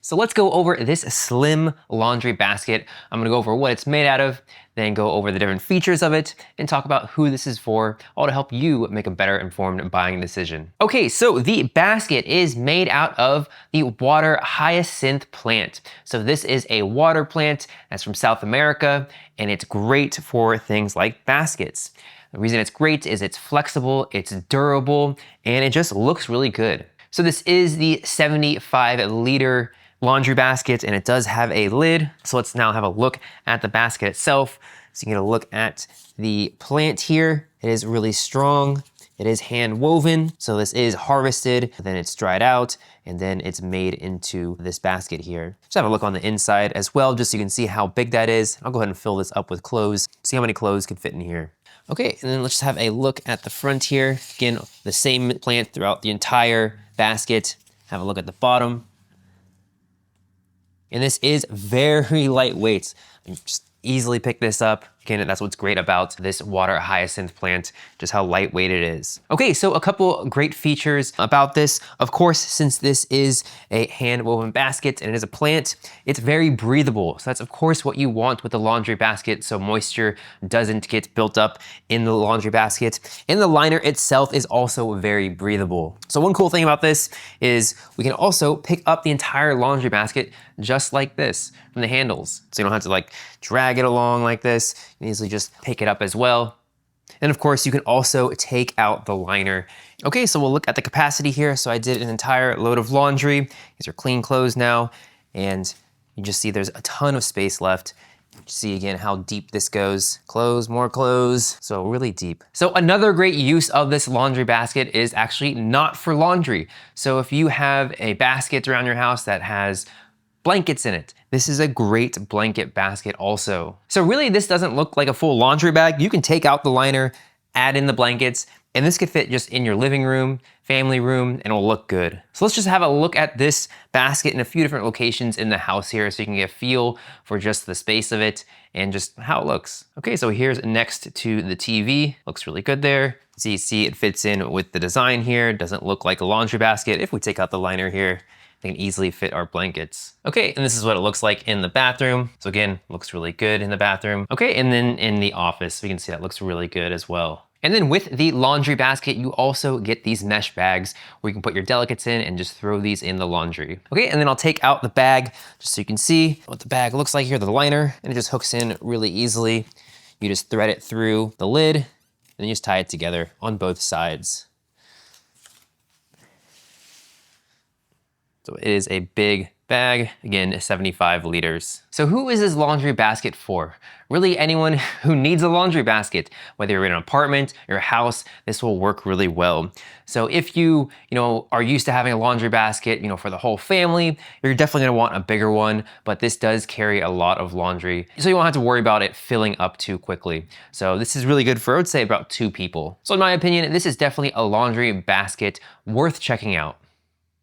So let's go over this slim laundry basket. I'm gonna go over what it's made out of, then go over the different features of it, and talk about who this is for, all to help you make a better informed buying decision. Okay, so the basket is made out of the water hyacinth plant. So this is a water plant that's from South America, and it's great for things like baskets. The reason it's great is it's flexible, it's durable, and it just looks really good. So this is the 75-liter laundry basket, and it does have a lid. So let's now have a look at the basket itself. So you can get a look at the plant here. It is really strong. It is hand woven. So this is harvested, then it's dried out, and then it's made into this basket here. Just have a look on the inside as well, just so you can see how big that is. I'll go ahead and fill this up with clothes, see how many clothes can fit in here. Okay, and then let's just have a look at the front here. Again, the same plant throughout the entire basket. Have a look at the bottom. And this is very lightweight. You just easily pick this up. Again, that's what's great about this water hyacinth plant, just how lightweight it is. Okay, so a couple great features about this. Of course, since this is a hand woven basket and it is a plant, it's very breathable. So that's of course what you want with the laundry basket, so moisture doesn't get built up in the laundry basket. And the liner itself is also very breathable. So one cool thing about this is we can also pick up the entire laundry basket just like this from the handles. So you don't have to like drag it along like this. You can easily just pick it up as well. And of course, you can also take out the liner. Okay, so we'll look at the capacity here. So I did an entire load of laundry. These are clean clothes now. And you just see there's a ton of space left. You see again how deep this goes. Clothes, more clothes, so really deep. So another great use of this laundry basket is actually not for laundry. So if you have a basket around your house that has blankets in it, this is a great blanket basket also. So really this doesn't look like a full laundry bag. You can take out the liner, add in the blankets, and this could fit just in your living room, family room, and it'll look good. So let's just have a look at this basket in a few different locations in the house here so you can get a feel for just the space of it and just how it looks. Okay, so here's next to the TV. Looks really good there. So you see it fits in with the design here. It doesn't look like a laundry basket. If we take out the liner here, they can easily fit our blankets. Okay, and this is what it looks like in the bathroom. So again, looks really good in the bathroom. Okay, and then in the office, we can see that looks really good as well. And then with the laundry basket, you also get these mesh bags where you can put your delicates in and just throw these in the laundry. Okay, and then I'll take out the bag just so you can see what the bag looks like here, the liner, and it just hooks in really easily. You just thread it through the lid and then you just tie it together on both sides. So it is a big bag, again, 75 liters. So who is this laundry basket for? Really anyone who needs a laundry basket. Whether you're in an apartment, your house, this will work really well. So if you are used to having a laundry basket, for the whole family, you're definitely gonna want a bigger one, but this does carry a lot of laundry. So you won't have to worry about it filling up too quickly. So this is really good for, I would say, about 2 people. So in my opinion, this is definitely a laundry basket worth checking out.